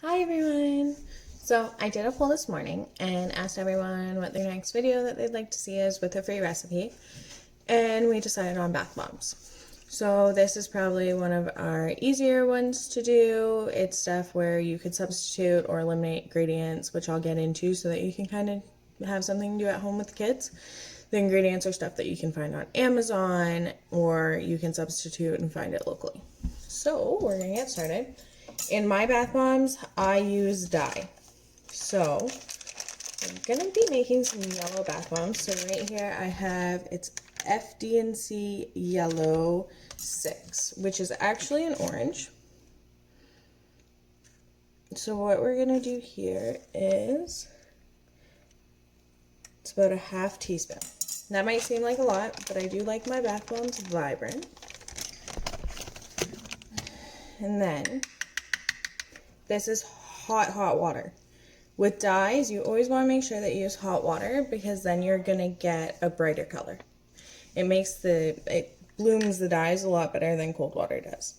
Hi everyone! So I did a poll this morning and asked everyone what their next video that they'd like to see is with a free recipe, and we decided on bath bombs. So this is probably one of our easier ones to do. It's stuff where you could substitute or eliminate ingredients, which I'll get into so that you can kind of have something to do at home with the kids. The ingredients are stuff that you can find on Amazon, or you can substitute and find it locally. So we're gonna get started. In my bath bombs, I use dye. So I'm gonna be making some yellow bath bombs. So right here I have, it's FD&C Yellow 6, which is actually an orange. So what we're gonna do here is, it's about a ½ teaspoon. That might seem like a lot, but I do like my bath bombs vibrant. And then this is hot water. With dyes, you always want to make sure that you use hot water because then you're gonna get a brighter color. It blooms the dyes a lot better than cold water does.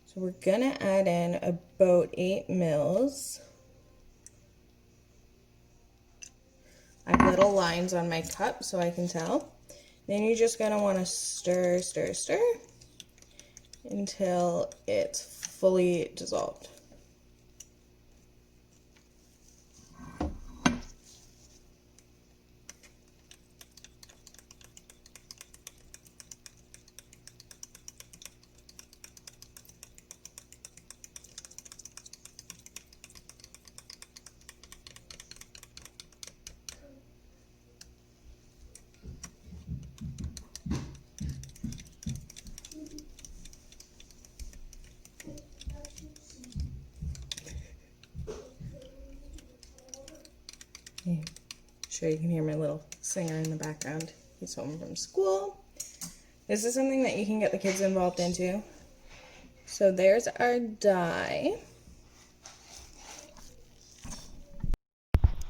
So we're gonna add in about 8 mils. I have little lines on my cup so I can tell. Then you're just gonna want to stir until it's fully dissolved. Sure you can hear my little singer in the background. He's home from school. This is something that you can get the kids involved into. So there's our dye.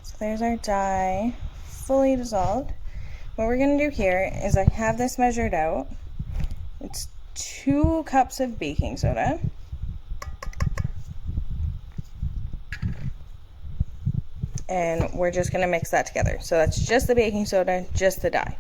So there's our dye, fully dissolved. What we're gonna do here is I have this measured out. It's 2 cups of baking soda. And we're just gonna mix that together. So that's just the baking soda, just the dye.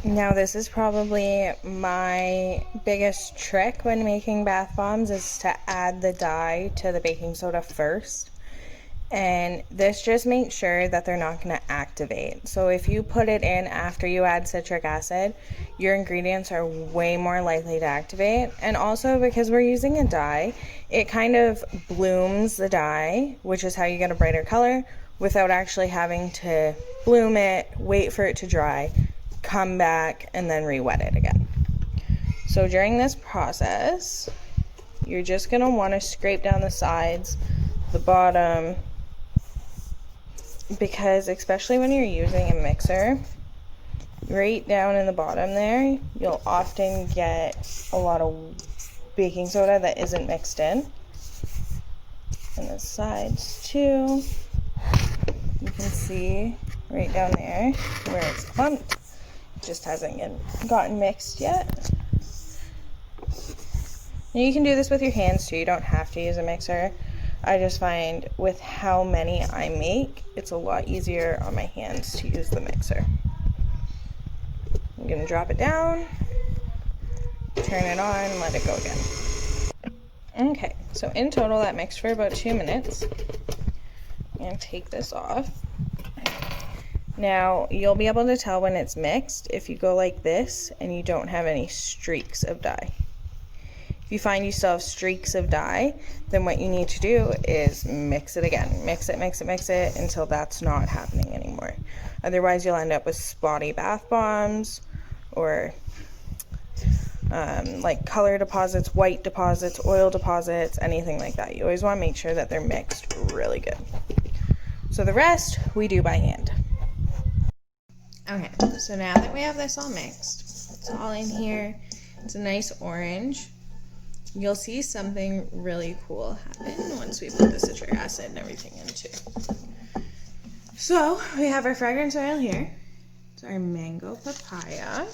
Now this is probably my biggest trick when making bath bombs, is to add the dye to the baking soda first. And this just makes sure that they're not going to activate. So if you put it in after you add citric acid, your ingredients are way more likely to activate. And also because we're using a dye, it kind of blooms the dye, which is how you get a brighter color, without actually having to bloom it, wait for it to dry, come back, and then re-wet it again. So during this process, you're just going to want to scrape down the sides, the bottom, because especially when you're using a mixer, right down in the bottom there, you'll often get a lot of baking soda that isn't mixed in. And the sides too, you can see right down there where it's clumped. It just hasn't gotten mixed yet. And you can do this with your hands too, you don't have to use a mixer. I just find with how many I make, it's a lot easier on my hands to use the mixer. I'm gonna drop it down, turn it on, let it go again. Okay, so in total that mixed for about 2 minutes. I'm gonna take this off. Now you'll be able to tell when it's mixed if you go like this and you don't have any streaks of dye. If you find you still have streaks of dye, then what you need to do is mix it again. Mix it until that's not happening anymore. Otherwise you'll end up with spotty bath bombs, or like color deposits, white deposits, oil deposits, anything like that. You always want to make sure that they're mixed really good. So the rest we do by hand. Okay, so now that we have this all mixed, it's all in here, it's a nice orange. You'll see something really cool happen once we put the citric acid and everything in too. So we have our fragrance oil here. It's our mango papaya.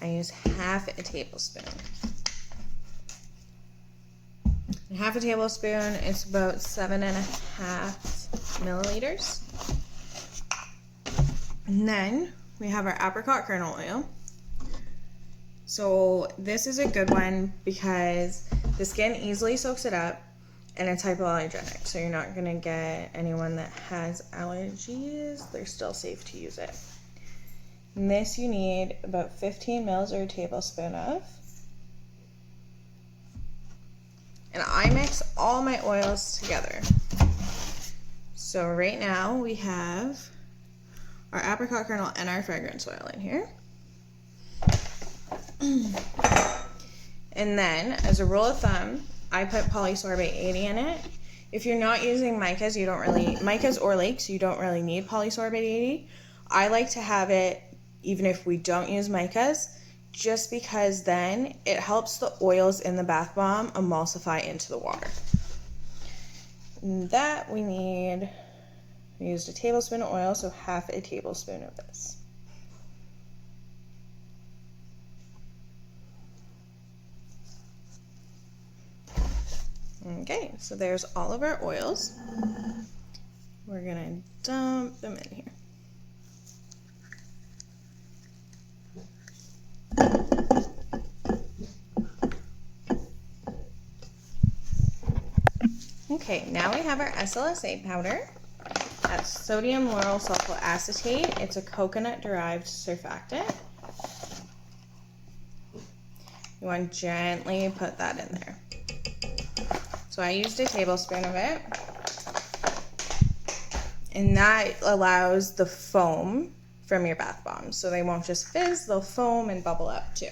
I use half a tablespoon. And half a tablespoon is about 7.5 milliliters. And then we have our apricot kernel oil. So this is a good one because the skin easily soaks it up and it's hypoallergenic. So you're not gonna get anyone that has allergies. They're still safe to use it. And this you need about 15 mils or a tablespoon of. And I mix all my oils together. So right now we have our apricot kernel and our fragrance oil in here. And then, as a rule of thumb, I put polysorbate 80 in it. If you're not using micas, micas or lakes, you don't really need polysorbate 80. I like to have it even if we don't use micas, just because then it helps the oils in the bath bomb emulsify into the water. And that we used a tablespoon of oil, so half a tablespoon of this. Okay, so there's all of our oils. We're gonna dump them in here. Okay, now we have our SLSA powder. That's sodium lauryl sulfate acetate. It's a coconut-derived surfactant. You want to gently put that in there. So I used a tablespoon of it. And that allows the foam from your bath bombs. So they won't just fizz, they'll foam and bubble up too.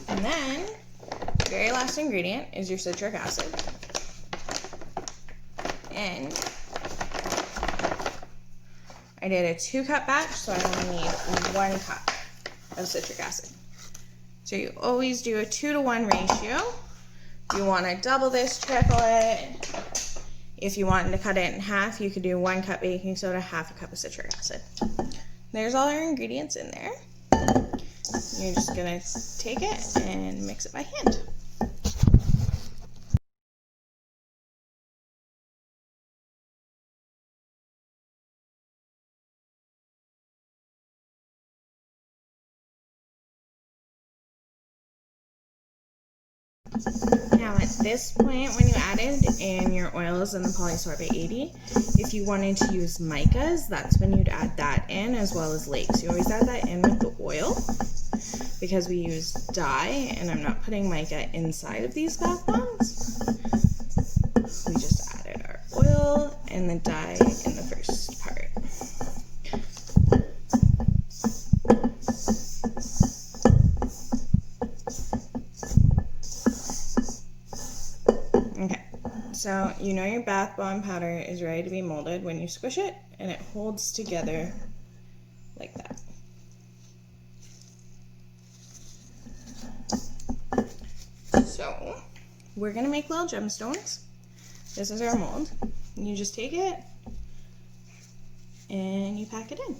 And then, the very last ingredient is your citric acid. And I did a 2-cup batch, so I only need 1 cup of citric acid. So you always do a 2-to-1 ratio. If you want to double this, triple it. If you wanted to cut it in half, you could do 1 cup baking soda, half a cup of citric acid. There's all our ingredients in there. You're just gonna take it and mix it by hand. Now at this point, when you added in your oils and the polysorbate 80, if you wanted to use micas, that's when you'd add that in, as well as lakes. You always add that in with the oil because we use dye, and I'm not putting mica inside of these bath bombs. We just added our oil and the dye in the first part. Okay, so you know your bath bomb powder is ready to be molded when you squish it and it holds together like that. So we're gonna make little gemstones. This is our mold. You just take it and you pack it in.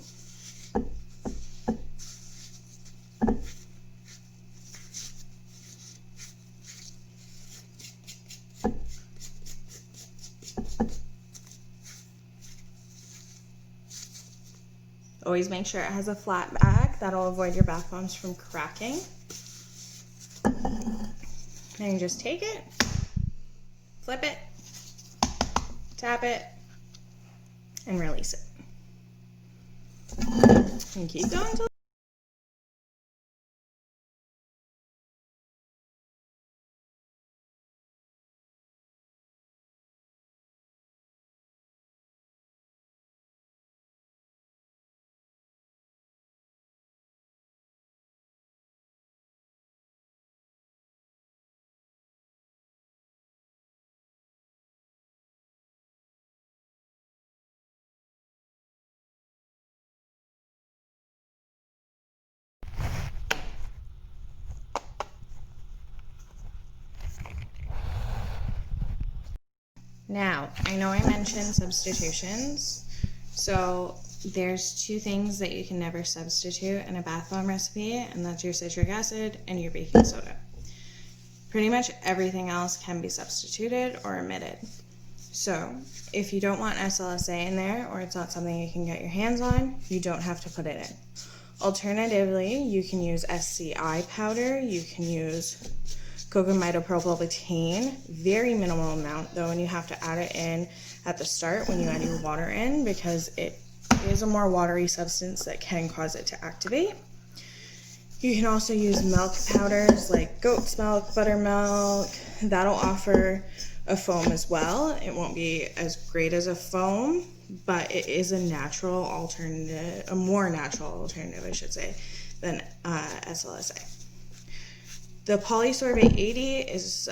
Always make sure it has a flat back. That'll avoid your bath bombs from cracking. And you just take it, flip it, tap it, and release it. And keep going till Now, I know I mentioned substitutions, so there's two things that you can never substitute in a bath bomb recipe, and that's your citric acid and your baking soda. Pretty much everything else can be substituted or omitted. So if you don't want SLSA in there, or it's not something you can get your hands on, you don't have to put it in. Alternatively, you can use SCI powder, you can use cocamidopropyl betaine, very minimal amount though, and you have to add it in at the start when you add your water in, because it is a more watery substance that can cause it to activate. You can also use milk powders like goat's milk, buttermilk. That'll offer a foam as well. It won't be as great as a foam, but it is a natural alternative, a more natural alternative, I should say, than SLSA. The Polysorbate 80 is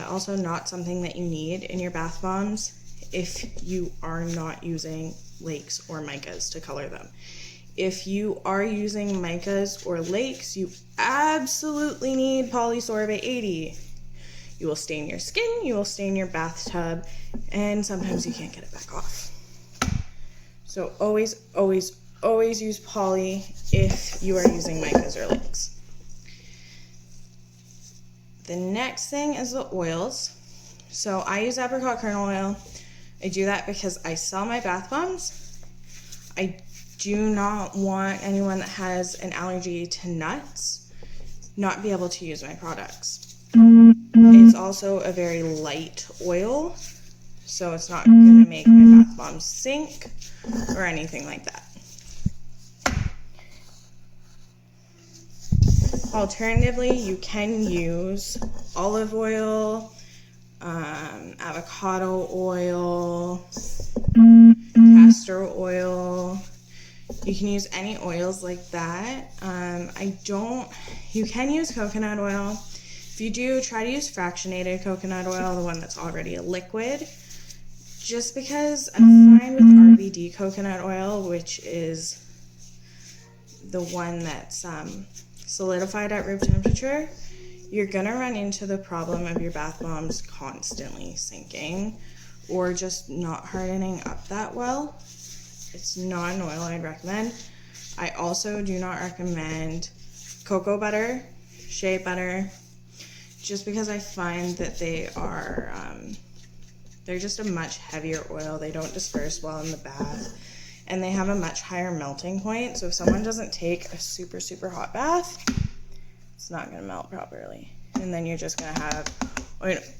also not something that you need in your bath bombs if you are not using lakes or micas to color them. If you are using micas or lakes, you absolutely need Polysorbate 80. You will stain your skin, you will stain your bathtub, and sometimes you can't get it back off. So always, always, always use poly if you are using micas or lakes. The next thing is the oils. So I use apricot kernel oil. I do that because I sell my bath bombs. I do not want anyone that has an allergy to nuts not be able to use my products. It's also a very light oil, so it's not going to make my bath bombs sink or anything like that. Alternatively, you can use olive oil, avocado oil, castor oil. You can use any oils like that. You can use coconut oil. If you do, try to use fractionated coconut oil, the one that's already a liquid. Just because I find with RBD coconut oil, which is the one that's solidified at room temperature, you're gonna run into the problem of your bath bombs constantly sinking or just not hardening up that well. It's not an oil I'd recommend. I also do not recommend cocoa butter, shea butter, just because I find that they are, they're just a much heavier oil. They don't disperse well in the bath, and they have a much higher melting point. So if someone doesn't take a super, super hot bath, it's not gonna melt properly. And then you're just gonna have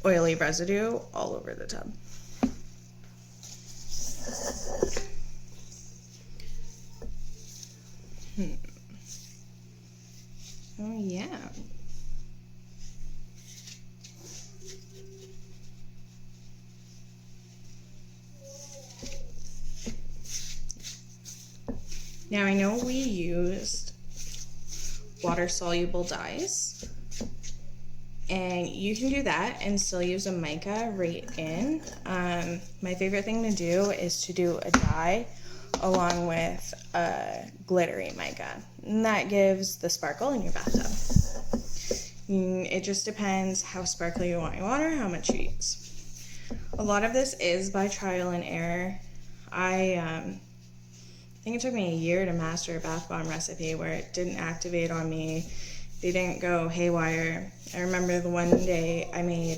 oily residue all over the tub. Oh yeah. Now I know we used water-soluble dyes, and you can do that and still use a mica right in. My favorite thing to do is to do a dye along with a glittery mica, and that gives the sparkle in your bathtub. It just depends how sparkly you want your water, how much you use. A lot of this is by trial and error. I think it took me a year to master a bath bomb recipe where it didn't activate on me. They didn't go haywire. I remember the one day I made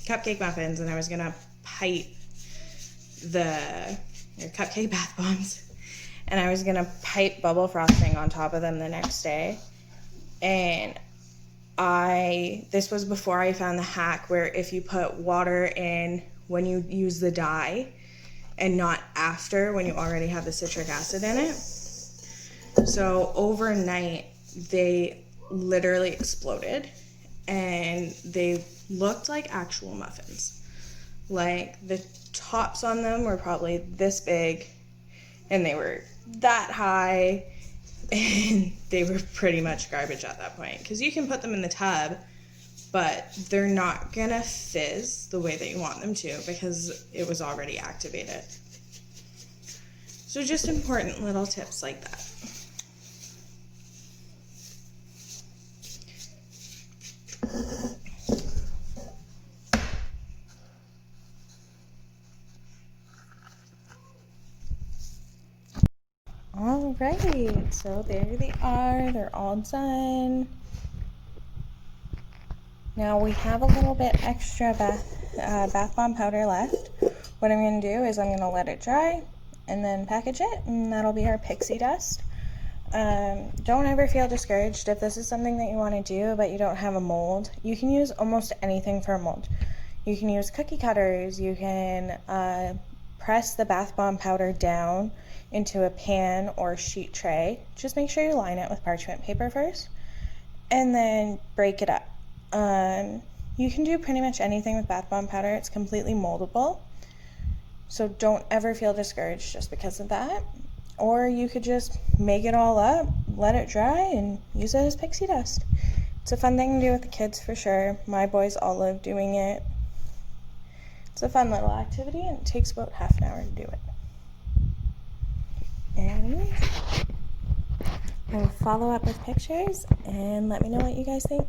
cupcake muffins, and I was gonna pipe cupcake bath bombs, and I was gonna pipe bubble frosting on top of them the next day. And this was before I found the hack where if you put water in when you use the dye and not after when you already have the citric acid in it. So overnight, they literally exploded, and they looked like actual muffins. Like the tops on them were probably this big, and they were that high, and they were pretty much garbage at that point. Because you can put them in the tub, but they're not gonna fizz the way that you want them to because it was already activated. So just important little tips like that. Alright, so there they are. They're all done. Now we have a little bit extra bath bomb powder left. What I'm going to do is I'm going to let it dry and then package it, and that'll be our pixie dust. Don't ever feel discouraged if this is something that you want to do but you don't have a mold. You can use almost anything for a mold. You can use cookie cutters, you can press the bath bomb powder down into a pan or sheet tray. Just make sure you line it with parchment paper first and then break it up. You can do pretty much anything with bath bomb powder. It's completely moldable, so don't ever feel discouraged just because of that. Or you could just make it all up, let it dry, and use it as pixie dust. It's a fun thing to do with the kids for sure. My boys all love doing it. It's a fun little activity, and it takes about half an hour to do it. Anyways, I'll follow up with pictures and let me know what you guys think.